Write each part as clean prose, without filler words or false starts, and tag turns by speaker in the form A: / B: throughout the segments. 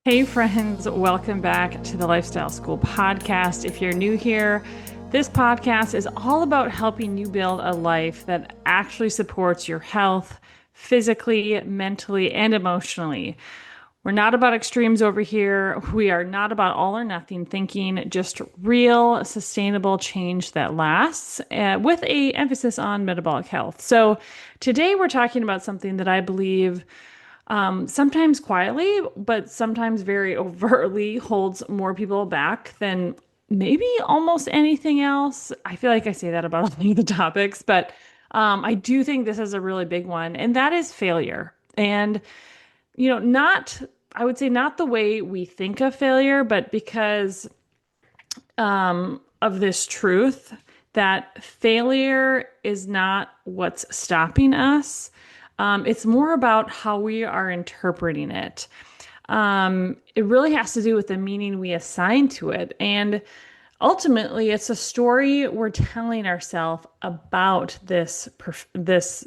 A: Hey, friends, welcome back to the Lifestyle School podcast. If you're new here, this podcast is all about helping you build a life that actually supports your health physically, mentally, and emotionally. We're not about extremes over here. We are not about all or nothing thinking, just real, sustainable change that lasts, with a emphasis on metabolic health. So today we're talking about something that I believe sometimes quietly, but sometimes very overtly holds more people back than maybe almost anything else. I feel like I say that about all of the topics, but I do think this is a really big one, and that is failure. And, I would say not the way we think of failure, but because of this truth that failure is not what's stopping us. It's more about how we are interpreting it. It really has to do with the meaning we assign to it. And ultimately, it's a story we're telling ourselves about this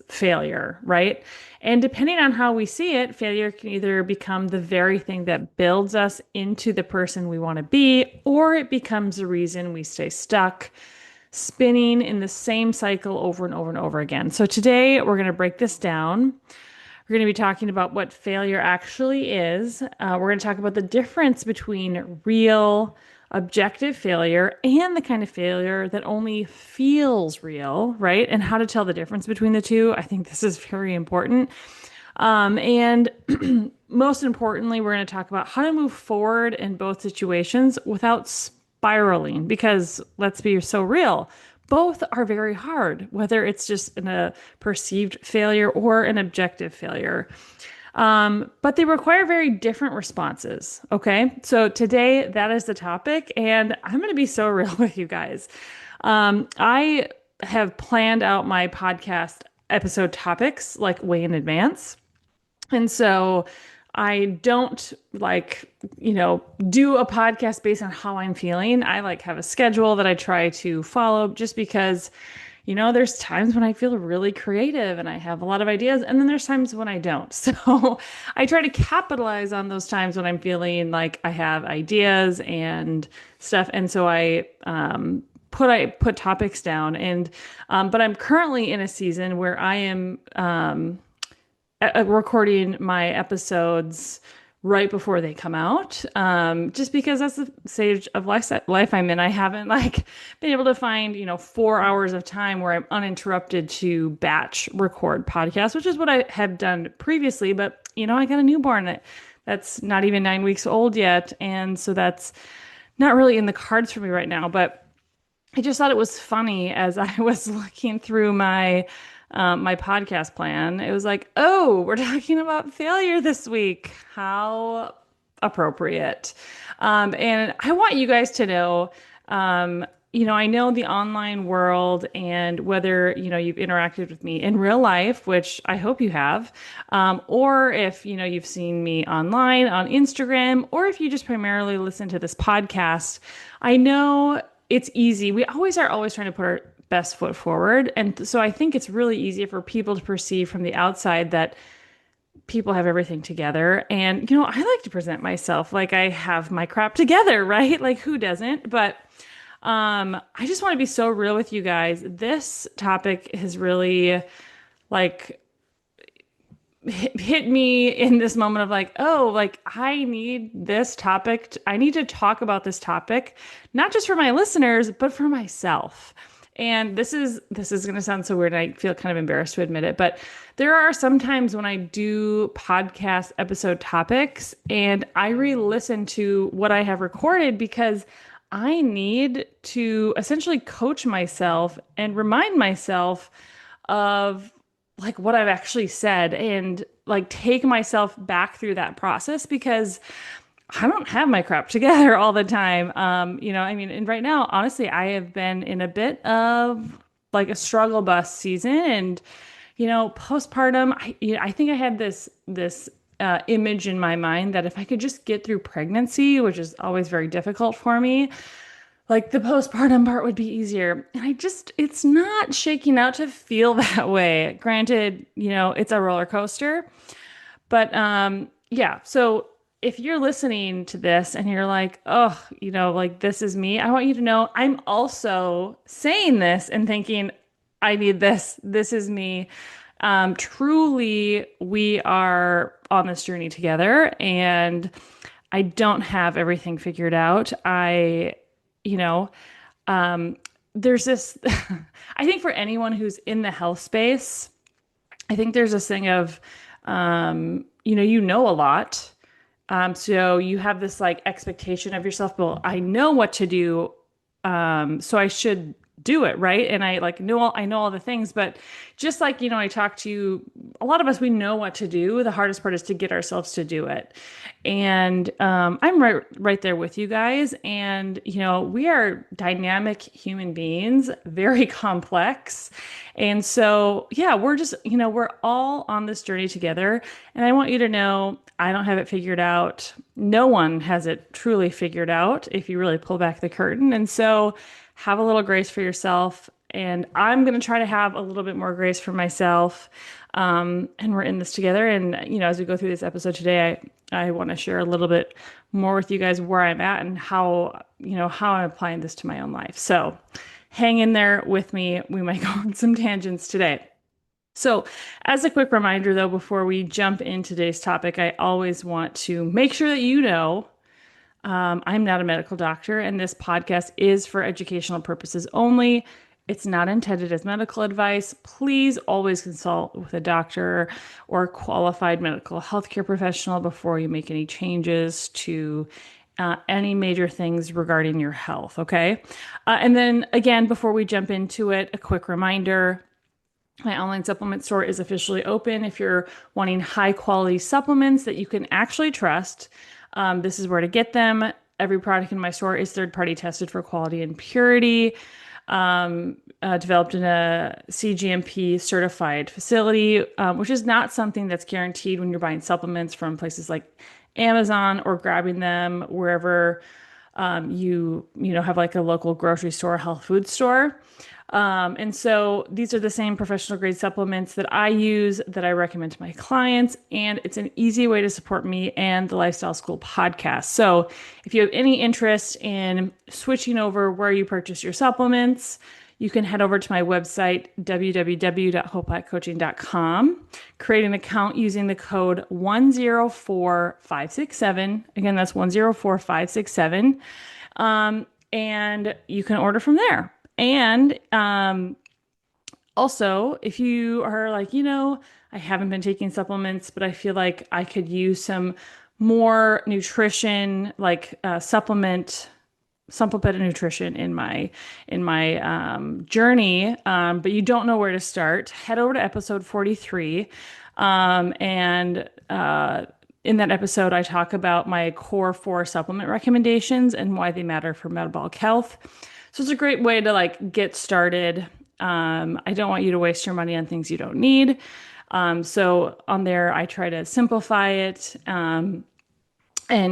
A: failure, right? And depending on how we see it, failure can either become the very thing that builds us into the person we want to be, or it becomes the reason we stay stuck, spinning in the same cycle over and over and over again. So today we're going to break this down. We're going to be talking about what failure actually is. We're going to talk about the difference between real, objective failure and the kind of failure that only feels real, right? And how to tell the difference between the two. I think this is very important. And most importantly, we're going to talk about how to move forward in both situations without spiraling, because let's be so real. Both are very hard, whether it's just in a perceived failure or an objective failure. But they require very different responses. Okay. So today that is the topic, and I'm going to be so real with you guys. I have planned out my podcast episode topics like way in advance. And so I don't do a podcast based on how I'm feeling. I have a schedule that I try to follow just because, there's times when I feel really creative and I have a lot of ideas, and then there's times when I don't. So I try to capitalize on those times when I'm feeling like I have ideas and stuff. And so I put topics down, and but I'm currently in a season where I am recording my episodes right before they come out, just because that's the stage of life I'm in. I haven't been able to find 4 hours of time where I'm uninterrupted to batch record podcasts, which is what I have done previously. But I got a newborn that's not even 9 weeks old yet, and so that's not really in the cards for me right now. But I just thought it was funny as I was looking through my podcast plan. It was like, oh, we're talking about failure this week. How appropriate. And I want you guys to know, I know the online world, and whether, you've interacted with me in real life, which I hope you have, or if, you've seen me online on Instagram, or if you just primarily listen to this podcast, I know it's easy. We are always trying to put our best foot forward. And so I think it's really easy for people to perceive from the outside that people have everything together. And, I like to present myself like I have my crap together, right? Like, who doesn't? But I just want to be so real with you guys. This topic has really hit me in this moment of I need this topic. I need to talk about this topic, not just for my listeners, but for myself. And this is going to sound so weird, and I feel kind of embarrassed to admit it, but there are some times when I do podcast episode topics and I re-listen to what I have recorded, because I need to essentially coach myself and remind myself of what I've actually said, and take myself back through that process, because I don't have my crap together all the time. And right now, honestly, I have been in a bit of a struggle bus season, and, postpartum, I think I had this image in my mind that if I could just get through pregnancy, which is always very difficult for me, the postpartum part would be easier. And it's not shaking out to feel that way. Granted, it's a roller coaster, but, yeah. So if you're listening to this and you're like, oh, like this is me, I want you to know I'm also saying this and thinking, I need this. This is me. Truly, we are on this journey together, and I don't have everything figured out. You know, um, there's this, I think for anyone who's in the health space, I think there's this thing of, you know a lot. So you have this like expectation of yourself, well, I know what to do. So I should do it, right? And I know all the things, but just like, I talk to you, a lot of us, we know what to do. The hardest part is to get ourselves to do it. And I'm right there with you guys. And, we are dynamic human beings, very complex. And so, yeah, we're just, we're all on this journey together. And I want you to know I don't have it figured out. No one has it truly figured out if you really pull back the curtain. And so have a little grace for yourself. And I'm going to try to have a little bit more grace for myself. And we're in this together. And, as we go through this episode today, I want to share a little bit more with you guys where I'm at and how I'm applying this to my own life. So hang in there with me. We might go on some tangents today. So, as a quick reminder, though, before we jump into today's topic, I always want to make sure that I'm not a medical doctor, and this podcast is for educational purposes only. It's not intended as medical advice. Please always consult with a doctor or qualified medical healthcare professional before you make any changes to any major things regarding your health, okay? And then, again, before we jump into it, a quick reminder. My online supplement store is officially open. If you're wanting high quality supplements that you can actually trust, this is where to get them. Every product in my store is third party tested for quality and purity, developed in a CGMP certified facility, which is not something that's guaranteed when you're buying supplements from places like Amazon or grabbing them wherever have like a local grocery store, health food store. And so these are the same professional grade supplements that I use, that I recommend to my clients, and it's an easy way to support me and the Lifestyle School podcast. So if you have any interest in switching over where you purchase your supplements, you can head over to my website, www.hopecoaching.com, create an account using the code 104567. Again, that's 104567. And you can order from there. And also, if you are like, I haven't been taking supplements, but I feel like I could use some more nutrition, like supplemental nutrition in my journey, but you don't know where to start, head over to episode 43. And in that episode, I talk about my core 4 supplement recommendations and why they matter for metabolic health. So it's a great way to like get started. I don't want you to waste your money on things you don't need. So on there, I try to simplify it and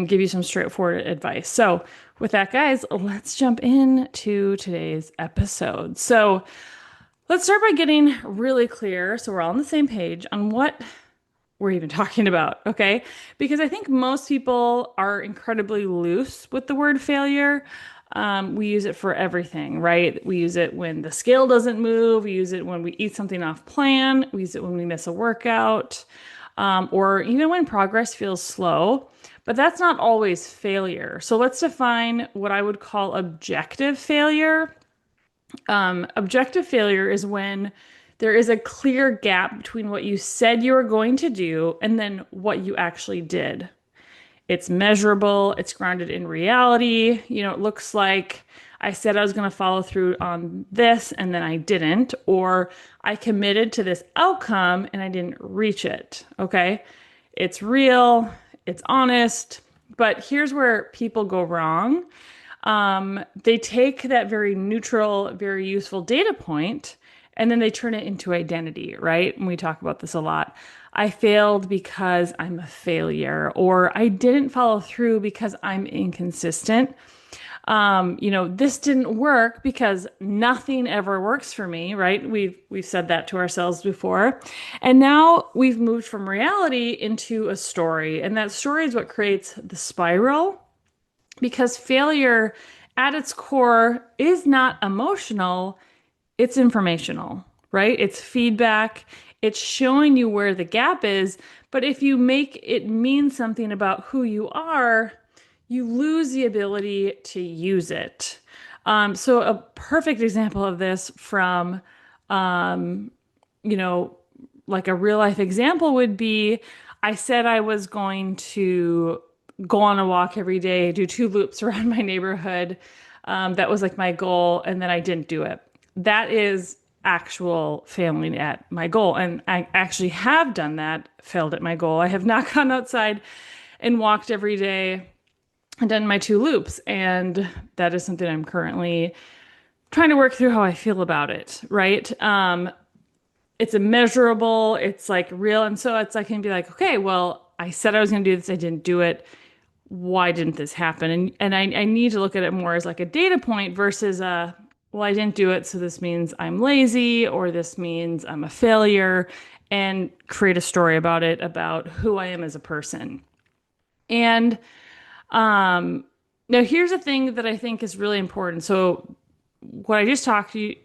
A: give you some straightforward advice. So with that, guys, let's jump into today's episode. So let's start by getting really clear, so we're all on the same page on what we're even talking about, okay? Because I think most people are incredibly loose with the word failure. We use it for everything, right? We use it when the scale doesn't move. We use it when we eat something off plan. We use it when we miss a workout, or even when progress feels slow. But that's not always failure. So let's define what I would call objective failure. Objective failure is when there is a clear gap between what you said you were going to do and then what you actually did. It's measurable, it's grounded in reality. It looks like I said I was going to follow through on this and then I didn't, or I committed to this outcome and I didn't reach it. Okay. It's real, it's honest, but here's where people go wrong. They take that very neutral, very useful data point and then they turn it into identity, right? And we talk about this a lot. I failed because I'm a failure, or I didn't follow through because I'm inconsistent. This didn't work because nothing ever works for me, right? We've said that to ourselves before. And now we've moved from reality into a story. And that story is what creates the spiral because failure at its core is not emotional, it's informational, right? It's feedback. It's showing you where the gap is. But if you make it mean something about who you are, you lose the ability to use it. So a perfect example of this from, um, you know, like a real life example would be I said I was going to go on a walk every day, do 2 loops around my neighborhood. That was like my goal, and then I didn't do it. That is actual failing at my goal. And I actually have done that, failed at my goal. I have not gone outside and walked every day and done my 2 loops. And that is something I'm currently trying to work through how I feel about it, right? It's immeasurable, it's like real. And so I can be like, okay, well, I said I was going to do this, I didn't do it. Why didn't this happen? And I need to look at it more as like a data point versus well, I didn't do it, so this means I'm lazy or this means I'm a failure, and create a story about it, about who I am as a person. And now here's a thing that I think is really important. So what I just talked to you,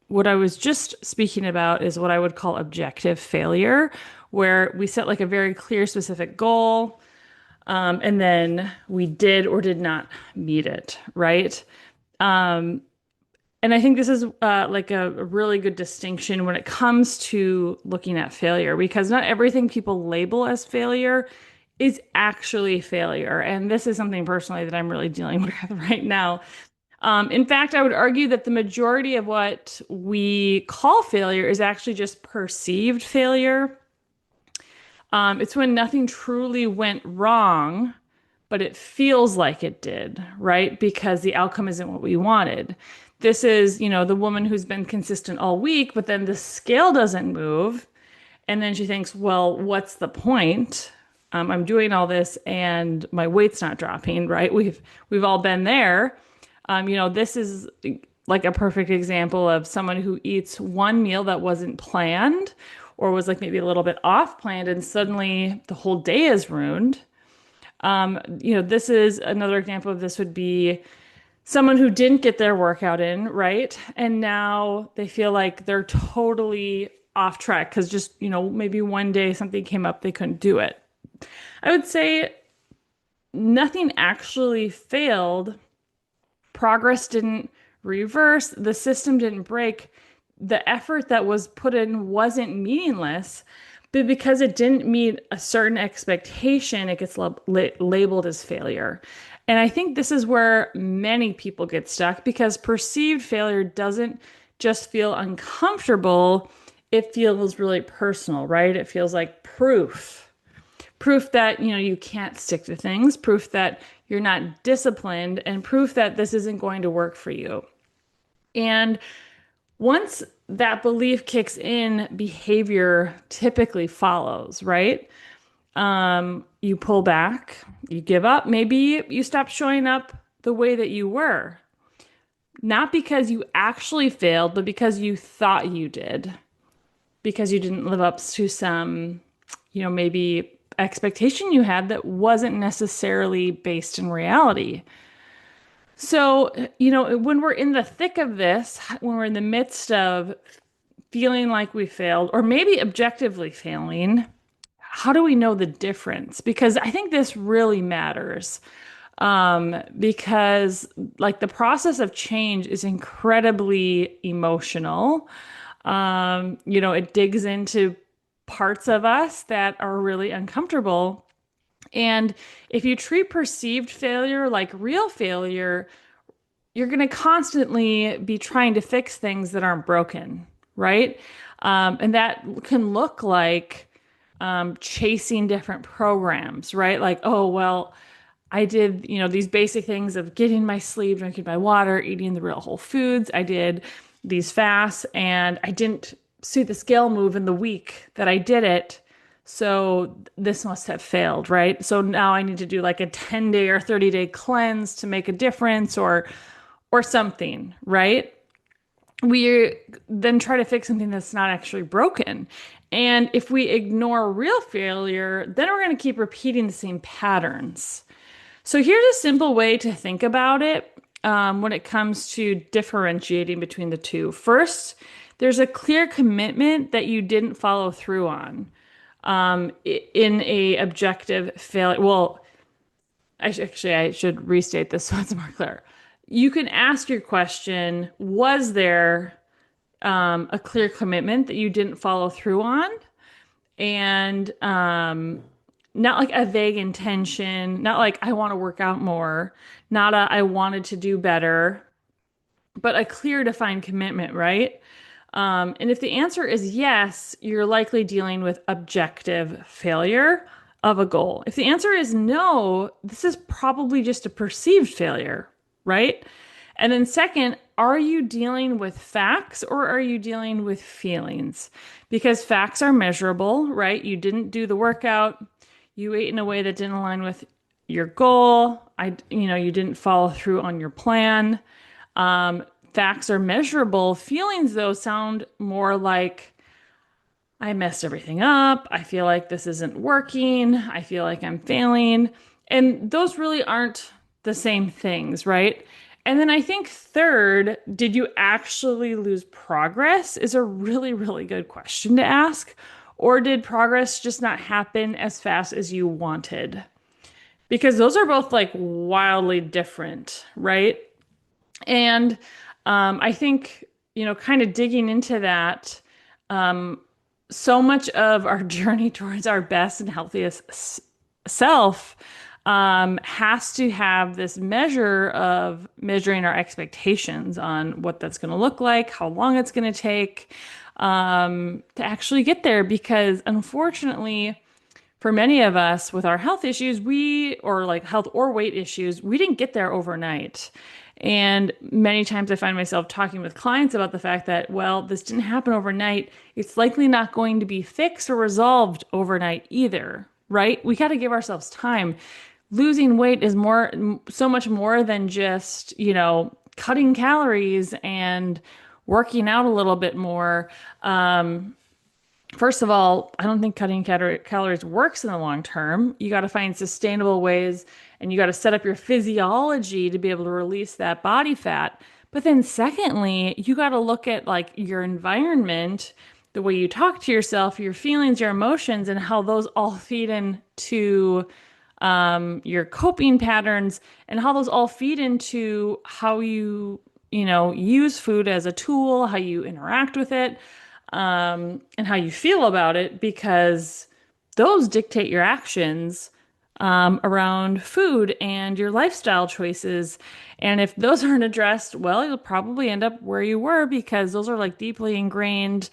A: what I was just speaking about is what I would call objective failure, where we set like a very clear, specific goal, and then we did or did not meet it, right? And I think this is like a really good distinction when it comes to looking at failure, because not everything people label as failure is actually failure. And this is something personally that I'm really dealing with right now. In fact, I would argue that the majority of what we call failure is actually just perceived failure. It's when nothing truly went wrong, but it feels like it did, right? Because the outcome isn't what we wanted. This is, the woman who's been consistent all week, but then the scale doesn't move. And then she thinks, well, what's the point? I'm doing all this and my weight's not dropping, right? We've all been there. This is like a perfect example of someone who eats one meal that wasn't planned or was like maybe a little bit off planned, and suddenly the whole day is ruined. This is another example of this would be someone who didn't get their workout in, right? And now they feel like they're totally off track because just, maybe one day something came up, they couldn't do it. I would say nothing actually failed. Progress didn't reverse. The system didn't break. The effort that was put in wasn't meaningless, but because it didn't meet a certain expectation, it gets labeled as failure. And I think this is where many people get stuck because perceived failure doesn't just feel uncomfortable, it feels really personal, right? It feels like proof that you can't stick to things, proof that you're not disciplined, and proof that this isn't going to work for you. And once that belief kicks in, behavior typically follows, right? You pull back, you give up, maybe you stop showing up the way that you were, not because you actually failed, but because you thought you did, because you didn't live up to some, maybe expectation you had that wasn't necessarily based in reality. So, when we're in the thick of this, when we're in the midst of feeling like we failed, or maybe objectively failing, how do we know the difference? Because I think this really matters. Because like the process of change is incredibly emotional. It digs into parts of us that are really uncomfortable. And if you treat perceived failure like real failure, you're going to constantly be trying to fix things that aren't broken, right? And that can look like chasing different programs, right? Like, oh, well, I did, these basic things of getting my sleep, drinking my water, eating the real whole foods. I did these fasts and I didn't see the scale move in the week that I did it. So this must have failed, right? So now I need to do like a 10-day or 30-day cleanse to make a difference or something, right? We then try to fix something that's not actually broken. And if we ignore real failure, then we're going to keep repeating the same patterns. So here's a simple way to think about it when it comes to differentiating between the two. First, there's a clear commitment that you didn't follow through on in a objective failure. Well, I should restate this so it's more clear. You can ask your question, was there a clear commitment that you didn't follow through on? And not like a vague intention, not like I want to work out more, not a I wanted to do better, but a clear defined commitment, right? And if the answer is yes, you're likely dealing with objective failure of a goal. If the answer is no, this is probably just a perceived failure, right? And then, second, are you dealing with facts or are you dealing with feelings? Because facts are measurable, right? You didn't do the workout, you ate in a way that didn't align with your goal. You didn't follow through on your plan. Facts are measurable. Feelings, though, sound more like I messed everything up. I feel like this isn't working. I feel like I'm failing. And those really aren't the same things, right? And then I think third, did you actually lose progress is a really, really good question to ask. Or did progress just not happen as fast as you wanted? Because those are both like wildly different, right? And I think, kind of digging into that, so much of our journey towards our best and healthiest self has to have this measure of measuring our expectations on what that's going to look like, how long it's going to take to actually get there. Because unfortunately, for many of us with our health issues, or like health or weight issues, we didn't get there overnight. And many times I find myself talking with clients about the fact that, well, this didn't happen overnight. It's likely not going to be fixed or resolved overnight either, right? We got to give ourselves time. Losing weight is so much more than just, cutting calories and working out a little bit more. First of all, I don't think cutting calories works in the long term. You got to find sustainable ways and you got to set up your physiology to be able to release that body fat. But then secondly, you got to look at like your environment, the way you talk to yourself, your feelings, your emotions, and how those all feed into your coping patterns and how those all feed into how you use food as a tool, how you interact with it, and how you feel about it, because those dictate your actions around food and your lifestyle choices. And if those aren't addressed, well, you'll probably end up where you were, because those are like deeply ingrained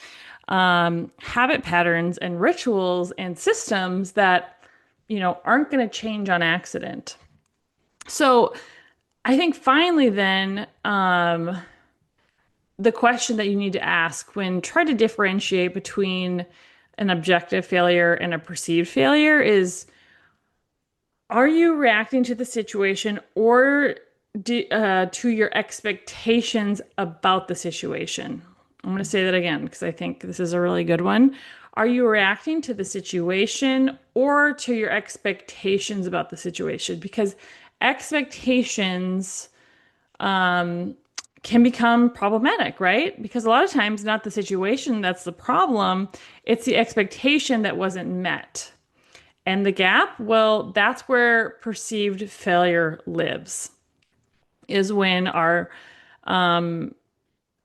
A: habit patterns and rituals and systems that, aren't going to change on accident. So I think finally, then, the question that you need to ask when trying to differentiate between an objective failure and a perceived failure is, are you reacting to the situation or to your expectations about the situation? I'm going to say that again because I think this is a really good one. Are you reacting to the situation or to your expectations about the situation? Because expectations can become problematic, right? Because a lot of times, not the situation that's the problem, it's the expectation that wasn't met. And the gap, well, that's where perceived failure lives, is when our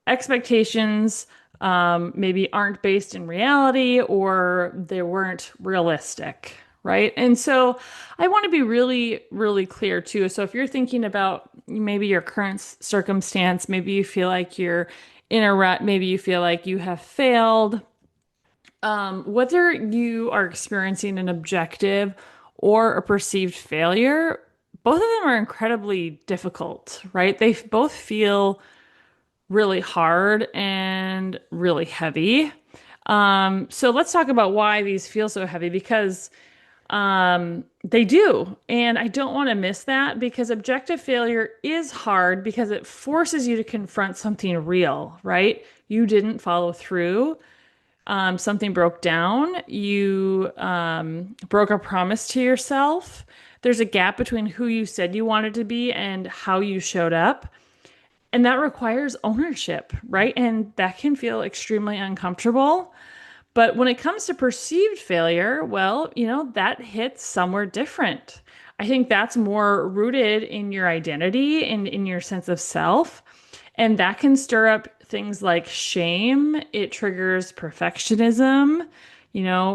A: expectations maybe aren't based in reality or they weren't realistic, right? And so I want to be really, really clear too. So if you're thinking about maybe your current circumstance, maybe you feel like you're in a rut, maybe you feel like you have failed, whether you are experiencing an objective or a perceived failure, both of them are incredibly difficult, right? They both feel really hard and really heavy. So let's talk about why these feel so heavy because they do. And I don't want to miss that because objective failure is hard because it forces you to confront something real, right? You didn't follow through. Something broke down. You broke a promise to yourself. There's a gap between who you said you wanted to be and how you showed up. And that requires ownership, right? And that can feel extremely uncomfortable. But when it comes to perceived failure, well, that hits somewhere different. I think that's more rooted in your identity and in your sense of self. And that can stir up things like shame. It triggers perfectionism.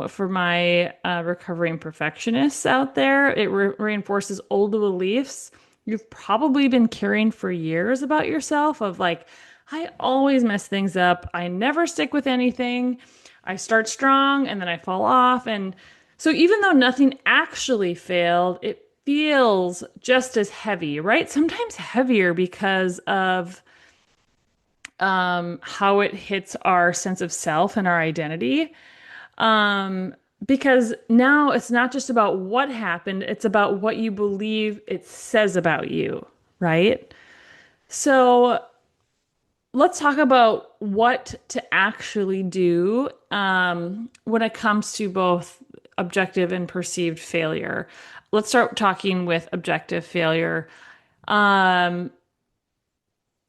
A: For my recovering perfectionists out there, it reinforces old beliefs you've probably been carrying for years about yourself of like, I always mess things up. I never stick with anything. I start strong and then I fall off. And so even though nothing actually failed, it feels just as heavy, right? Sometimes heavier because of how it hits our sense of self and our identity. Because now it's not just about what happened, it's about what you believe it says about you, right? So let's talk about what to actually do when it comes to both objective and perceived failure. Let's start talking with objective failure. Um,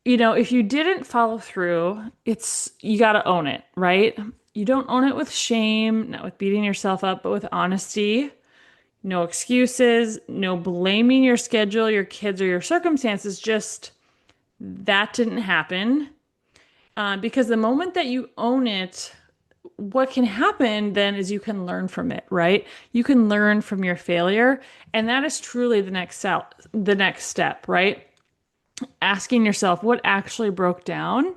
A: if you didn't follow through, you got to own it, right? You don't own it with shame, not with beating yourself up, but with honesty. No excuses, no blaming your schedule, your kids, or your circumstances. Just that didn't happen. Because the moment that you own it, what can happen then is you can learn from it, right? You can learn from your failure, and that is truly the next step, right? Asking yourself what actually broke down.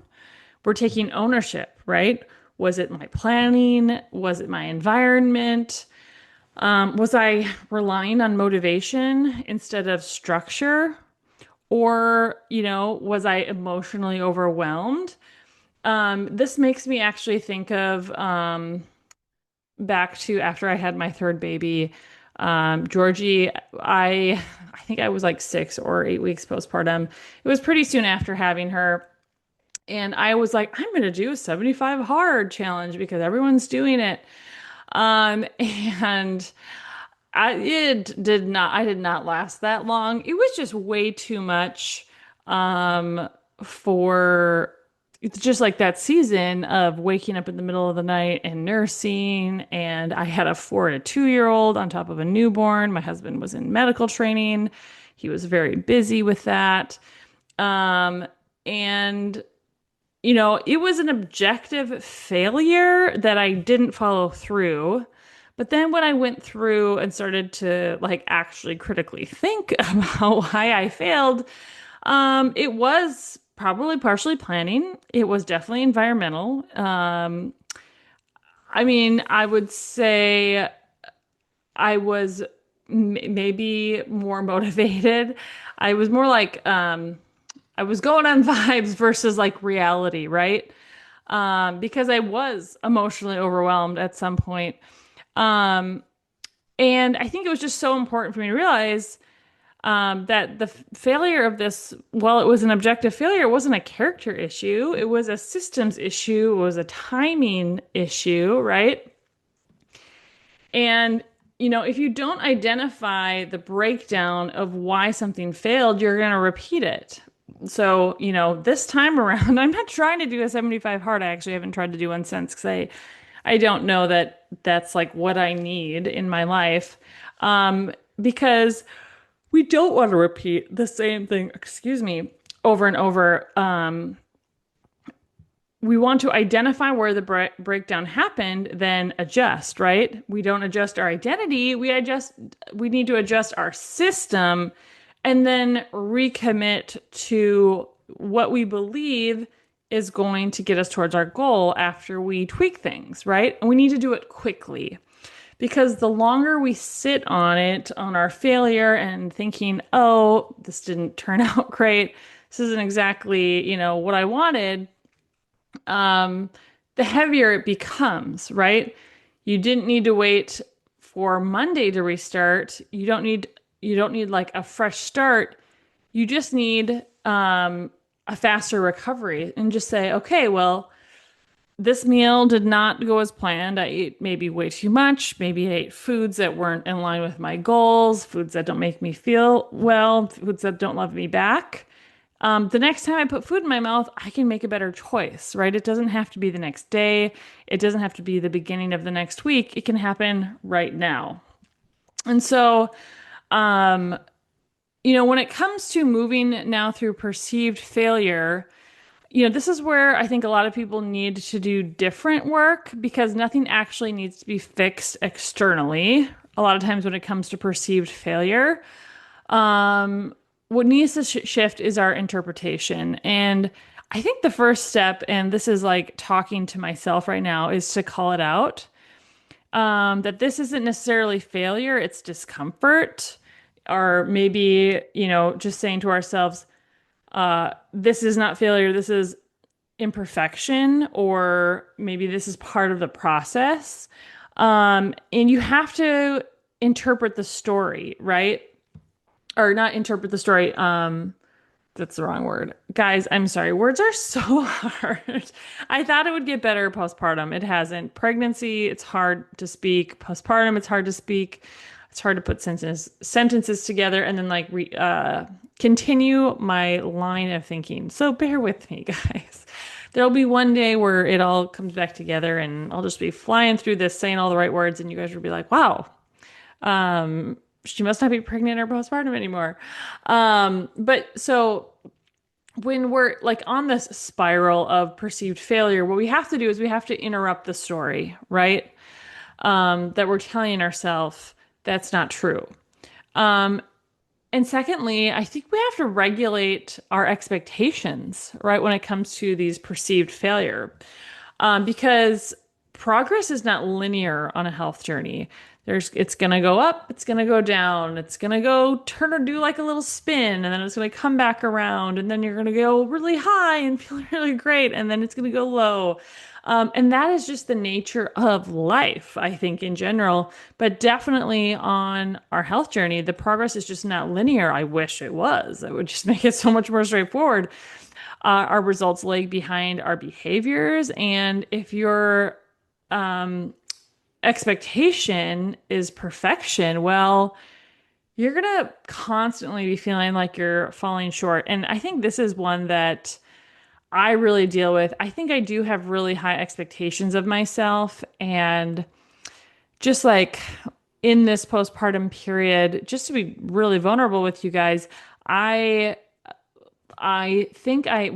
A: We're taking ownership, right? Was it my planning? Was it my environment? Was I relying on motivation instead of structure? Or, was I emotionally overwhelmed? This makes me actually think of back to after I had my third baby, Georgie. I think I was like 6 or 8 weeks postpartum. It was pretty soon after having her, and I was like, I'm gonna do a 75 hard challenge because everyone's doing it. And I did not last that long. It was just way too much for it's just like that season of waking up in the middle of the night and nursing. And I had a 4 and a 2-year-old on top of a newborn. My husband was in medical training. He was very busy with that. And it was an objective failure that I didn't follow through. But then when I went through and started to like actually critically think about why I failed, it was probably partially planning. It was definitely environmental. I mean, I would say I was maybe more motivated. I was more like, I was going on vibes versus like reality, right? Because I was emotionally overwhelmed at some point. Um, and I think it was just so important for me to realize that the failure of this, while it was an objective failure, it wasn't a character issue. It was a systems issue. It was a timing issue, right? And, if you don't identify the breakdown of why something failed, you're going to repeat it. So, this time around, I'm not trying to do a 75 hard. I actually haven't tried to do one since because I don't know that that's like what I need in my life. Because we don't want to repeat the same thing, excuse me, over and over. We want to identify where the breakdown happened, then adjust, right? We don't adjust our identity. We need to adjust our system and then recommit to what we believe is going to get us towards our goal after we tweak things, right? And we need to do it quickly because the longer we sit on it, on our failure and thinking, oh, this didn't turn out great, this isn't exactly, what I wanted, um, the heavier it becomes, right? You didn't need to wait for Monday to restart. You don't need like a fresh start. You just need a faster recovery and just say, okay, well, this meal did not go as planned. I ate maybe way too much. Maybe I ate foods that weren't in line with my goals, foods that don't make me feel well, foods that don't love me back. The next time I put food in my mouth, I can make a better choice, right? It doesn't have to be the next day. It doesn't have to be the beginning of the next week. It can happen right now. And so, um, when it comes to moving now through perceived failure, this is where I think a lot of people need to do different work because nothing actually needs to be fixed externally. A lot of times when it comes to perceived failure, what needs to shift is our interpretation. And I think the first step, and this is like talking to myself right now, is to call it out. That this isn't necessarily failure, it's discomfort. Or maybe, just saying to ourselves, this is not failure, this is imperfection, or maybe this is part of the process. And you have to interpret the story, right? Or not interpret the story. That's the wrong word. Guys, I'm sorry. Words are so hard. I thought it would get better postpartum. It hasn't. Pregnancy, it's hard to speak. Postpartum, it's hard to speak. It's hard to put sentences together and then continue my line of thinking. So bear with me, guys. There'll be one day where it all comes back together and I'll just be flying through this saying all the right words and you guys will be like, wow, she must not be pregnant or postpartum anymore. But so when we're like on this spiral of perceived failure, what we have to do is we have to interrupt the story, right? That we're telling ourselves that's not true. And secondly, I think we have to regulate our expectations, right, when it comes to these perceived failure, because progress is not linear on a health journey. It's going to go up, it's going to go down, it's going to go turn or do like a little spin, and then it's going to come back around, and then you're going to go really high and feel really great, and then it's going to go low. And that is just the nature of life, I think, in general. But definitely on our health journey, the progress is just not linear. I wish it was. It would just make it so much more straightforward. Our results lag behind our behaviors. And if your expectation is perfection, well, you're going to constantly be feeling like you're falling short. And I think this is one that I really deal with. I think I do have really high expectations of myself. And just like in this postpartum period, just to be really vulnerable with you guys, so I think I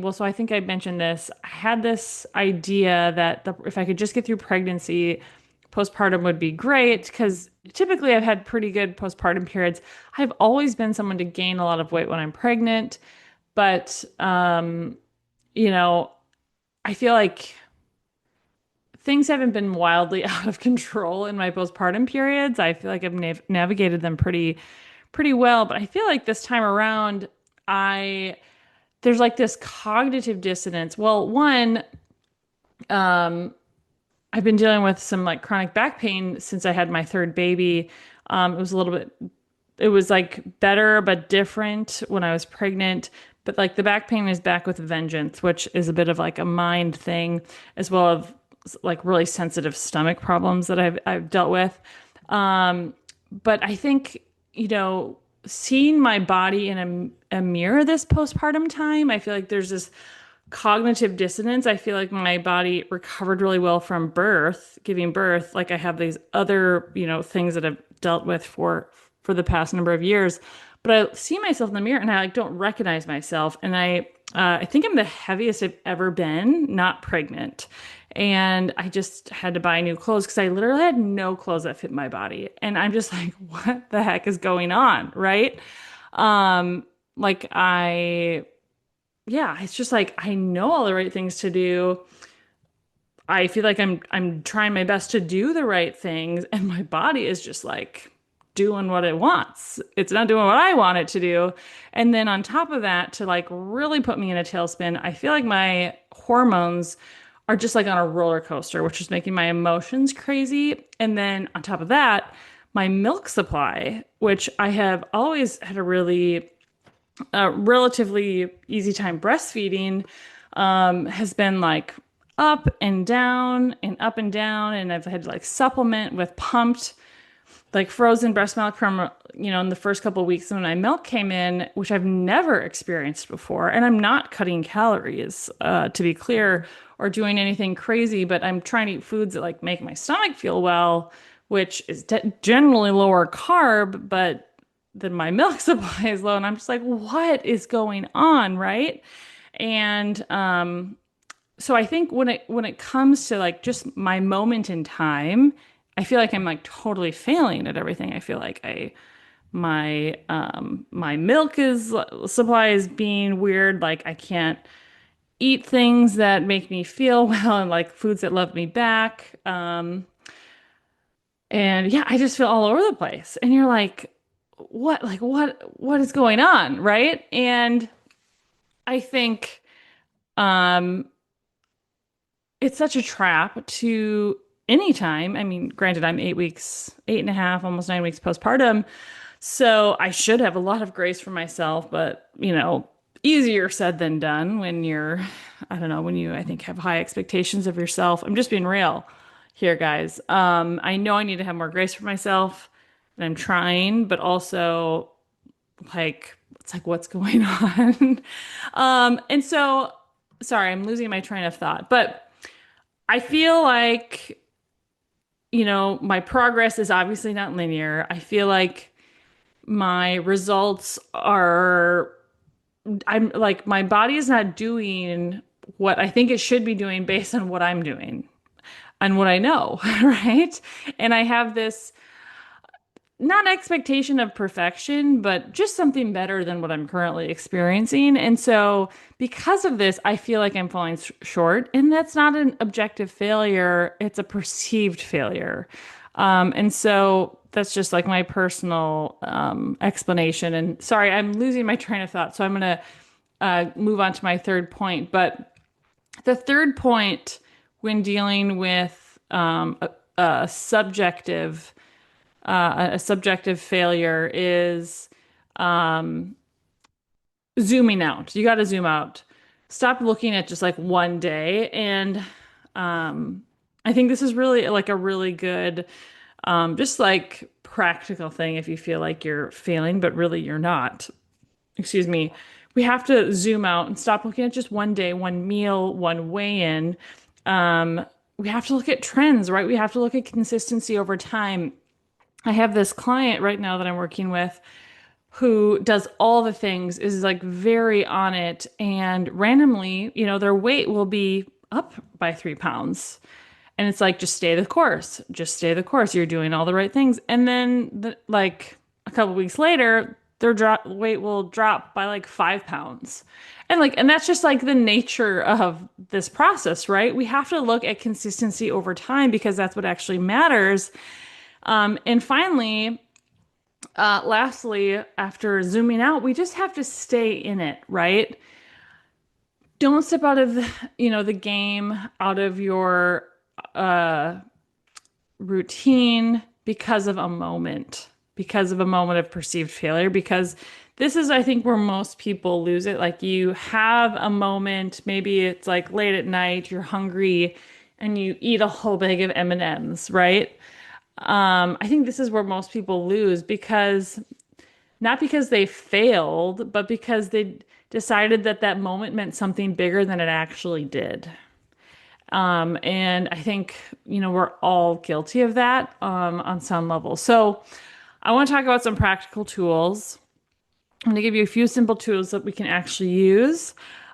A: mentioned this. I had this idea that if I could just get through pregnancy, postpartum would be great because typically I've had pretty good postpartum periods. I've always been someone to gain a lot of weight when I'm pregnant, but I feel like things haven't been wildly out of control in my postpartum periods. I feel like I've navigated them pretty well, but I feel like this time around, there's like this cognitive dissonance. Well, one, I've been dealing with some like chronic back pain since I had my third baby. It was like better but different when I was pregnant. But like the back pain is back with a vengeance, which is a bit of like a mind thing, as well as like really sensitive stomach problems that I've dealt with. But I think, seeing my body in a mirror this postpartum time, I feel like there's this cognitive dissonance. I feel like my body recovered really well from giving birth. Like I have these other, things that I've dealt with for the past number of years. But I see myself in the mirror and I like don't recognize myself. And I think I'm the heaviest I've ever been, not pregnant. And I just had to buy new clothes because I literally had no clothes that fit my body. And I'm just like, what the heck is going on? Right. It's just like, I know all the right things to do. I feel like I'm trying my best to do the right things. And my body is just like doing what it wants. It's not doing what I want it to do. And then on top of that, to like really put me in a tailspin, I feel like my hormones are just like on a roller coaster, which is making my emotions crazy. And then on top of that, my milk supply, which I have always had a really relatively easy time breastfeeding, has been like up and down and up and down. And I've had to like supplement with pumped like frozen breast milk from, in the first couple of weeks when my milk came in, which I've never experienced before. And I'm not cutting calories, to be clear, or doing anything crazy, but I'm trying to eat foods that like make my stomach feel well, which is generally lower carb, but then my milk supply is low. And I'm just like, what is going on? Right. And so I think when it comes to like just my moment in time, I feel like I'm like totally failing at everything. I feel like my milk is supply is being weird. Like I can't eat things that make me feel well and like foods that love me back. And yeah, I just feel all over the place. And you're like what is going on, right? And I think um it's such a trap to any time. I mean, granted, I'm 8 weeks, 8.5, almost 9 weeks postpartum. So I should have a lot of grace for myself, but easier said than done when I don't know, when you, I think, have high expectations of yourself. I'm just being real here, guys. I know I need to have more grace for myself, and I'm trying, but also like, it's like, what's going on? And so, sorry, I'm losing my train of thought, but I feel like, my progress is obviously not linear. I feel like my results are, I'm like, my body is not doing what I think it should be doing based on what I'm doing and what I know, right? And I have this not expectation of perfection, but just something better than what I'm currently experiencing. And so, because of this, I feel like I'm falling short. And that's not an objective failure, it's a perceived failure. And so, that's just like my personal explanation. And sorry, I'm losing my train of thought. So, I'm going to move on to my third point. But the third point when dealing with a subjective a subjective failure is zooming out. You got to zoom out. Stop looking at just like one day. And I think this is really like a really good, just like practical thing if you feel like you're failing, but really you're not. Excuse me. We have to zoom out and stop looking at just one day, one meal, one weigh in. We have to look at trends, right? We have to look at consistency over time. I have this client right now that I'm working with who does all the things, is like very on it, and randomly, their weight will be up by 3 pounds. And it's like, just stay the course, just stay the course. You're doing all the right things. And then, like a couple weeks later, their weight will drop by like 5 pounds. And that's just like the nature of this process, right? We have to look at consistency over time because that's what actually matters. And finally, lastly, after zooming out, we just have to stay in it, right? Don't step out of the game, out of your routine because of a moment of perceived failure, because this is, I think, where most people lose it. Like, you have a moment, maybe it's like late at night, you're hungry, and you eat a whole bag of M&Ms, right? I think this is where most people lose, because not because they failed, but because they decided that that moment meant something bigger than it actually did. And I think, we're all guilty of that, on some level. So I want to talk about some practical tools. I'm going to give you a few simple tools that we can actually use.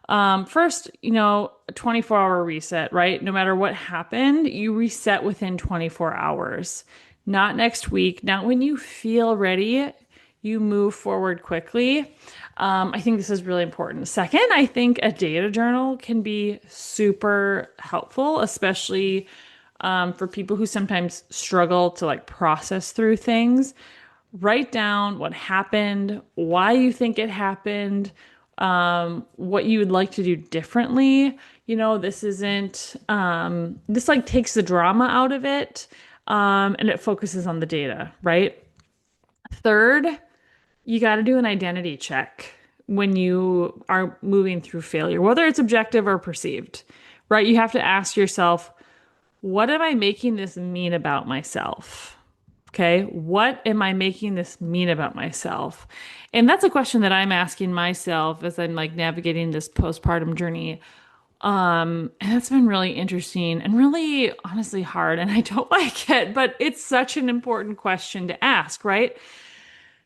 A: First, a 24-hour reset, right? No matter what happened, you reset within 24 hours, not next week, not when you feel ready. You move forward quickly. I think this is really important. Second, I think a data journal can be super helpful, especially for people who sometimes struggle to like process through things. Write down what happened, why you think it happened, what you would like to do differently. this isn't, this like takes the drama out of it, and it focuses on the data, right? Third, you got to do an identity check when you are moving through failure, whether it's objective or perceived, right? You have to ask yourself, what am I making this mean about myself? Okay, what am I making this mean about myself? And that's a question that I'm asking myself as I'm like navigating this postpartum journey. And that's been really interesting and really honestly hard, and I don't like it, but it's such an important question to ask, right?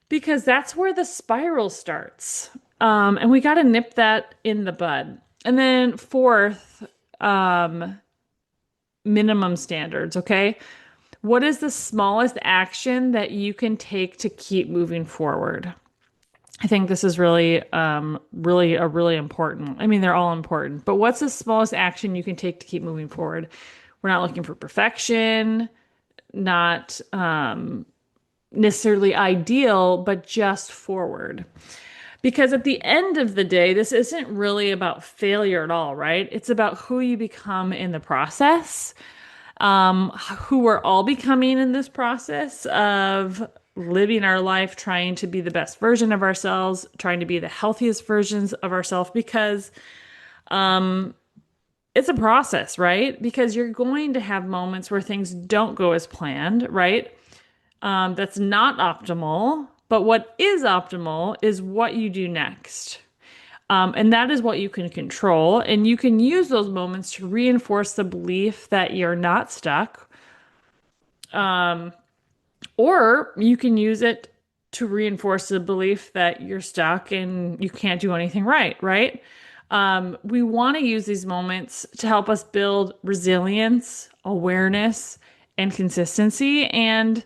A: Because that's where the spiral starts. And we got to nip that in the bud. And then fourth, minimum standards, okay? What is the smallest action that you can take to keep moving forward? I think this is really important. I mean, they're all important, but what's the smallest action you can take to keep moving forward? We're not looking for perfection, not necessarily ideal, but just forward. Because at the end of the day, this isn't really about failure at all, right? It's about who you become in the process, who we're all becoming in this process of living our life, trying to be the best version of ourselves, trying to be the healthiest versions of ourselves, because it's a process, right? Because you're going to have moments where things don't go as planned, right? That's not optimal. But what is optimal is what you do next. And that is what you can control. And you can use those moments to reinforce the belief that you're not stuck. Or you can use it to reinforce the belief that you're stuck and you can't do anything right, right? We want to use these moments to help us build resilience, awareness, and consistency. And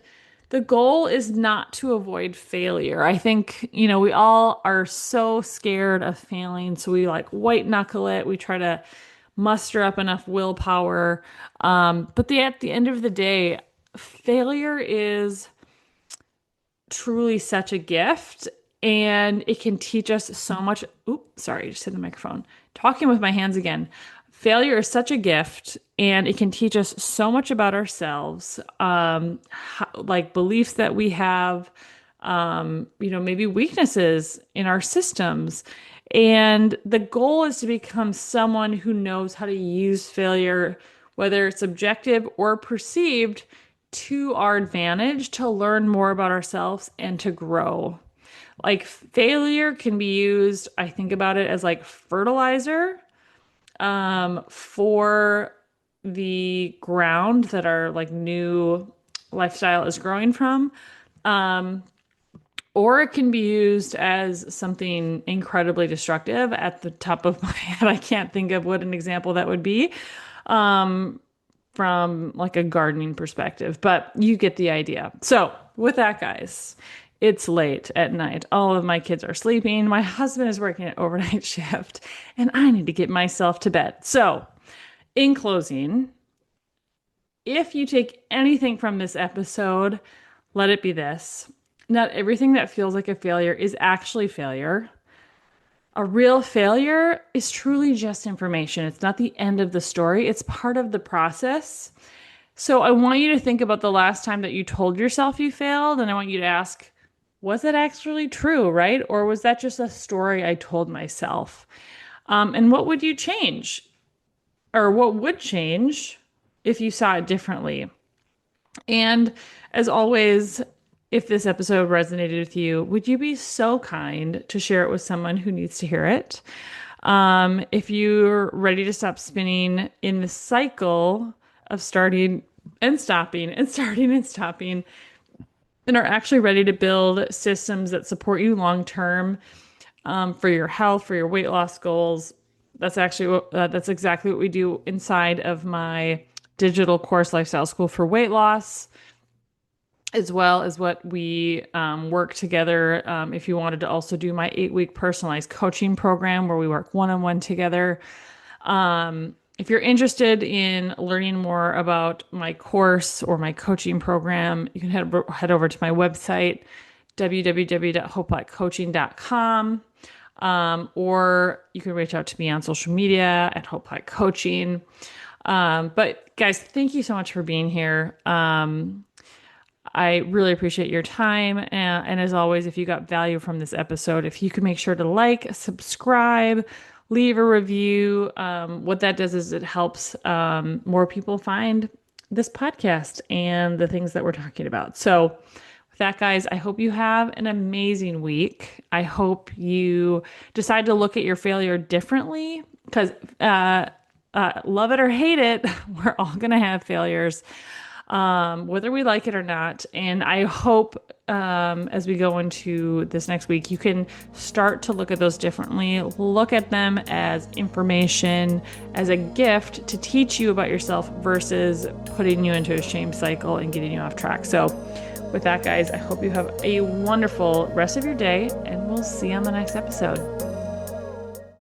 A: the goal is not to avoid failure. I think, we all are so scared of failing. So we like white knuckle it. We try to muster up enough willpower. But at the end of the day, failure is truly such a gift, and it can teach us so much. Oops, sorry, just hit the microphone. Talking with my hands again. Failure is such a gift, and it can teach us so much about ourselves, like beliefs that we have, maybe weaknesses in our systems. And the goal is to become someone who knows how to use failure, whether it's objective or perceived, to our advantage, to learn more about ourselves and to grow. Like failure can be used, I think about it as like fertilizer for the ground that our like new lifestyle is growing from. Or it can be used as something incredibly destructive. At the top of my head, I can't think of what an example that would be. From like a gardening perspective, but you get the idea. So with that, guys, it's late at night. All of my kids are sleeping. My husband is working an overnight shift, and I need to get myself to bed. So in closing, if you take anything from this episode, let it be this. Not everything that feels like a failure is actually failure. A real failure is truly just information. It's not the end of the story. It's part of the process. So I want you to think about the last time that you told yourself you failed, and I want you to ask, was it actually true, right? Or was that just a story I told myself? And what would you change? Or what would change if you saw it differently? And as always, if this episode resonated with you, would you be so kind to share it with someone who needs to hear it? If you're ready to stop spinning in the cycle of starting and stopping and starting and stopping, and are actually ready to build systems that support you long term, for your health, for your weight loss goals, that's exactly what we do inside of my digital course, Lifestyle School for Weight Loss, as well as what we work together. If you wanted to also do my 8-week personalized coaching program where we work one-on-one together. If you're interested in learning more about my course or my coaching program, you can head over to my website, www.hopelightcoaching.com. Or you can reach out to me on social media at Hope High Coaching. But guys, thank you so much for being here. I really appreciate your time. And as always, if you got value from this episode, if you could make sure to like, subscribe, leave a review. What that does is it helps more people find this podcast and the things that we're talking about. So, with that, guys, I hope you have an amazing week. I hope you decide to look at your failure differently because love it or hate it, we're all going to have failures, whether we like it or not. And I hope as we go into this next week, you can start to look at those differently. Look at them as information, as a gift to teach you about yourself versus putting you into a shame cycle and getting you off track. So with that, guys, I hope you have a wonderful rest of your day, and we'll see you on the next episode.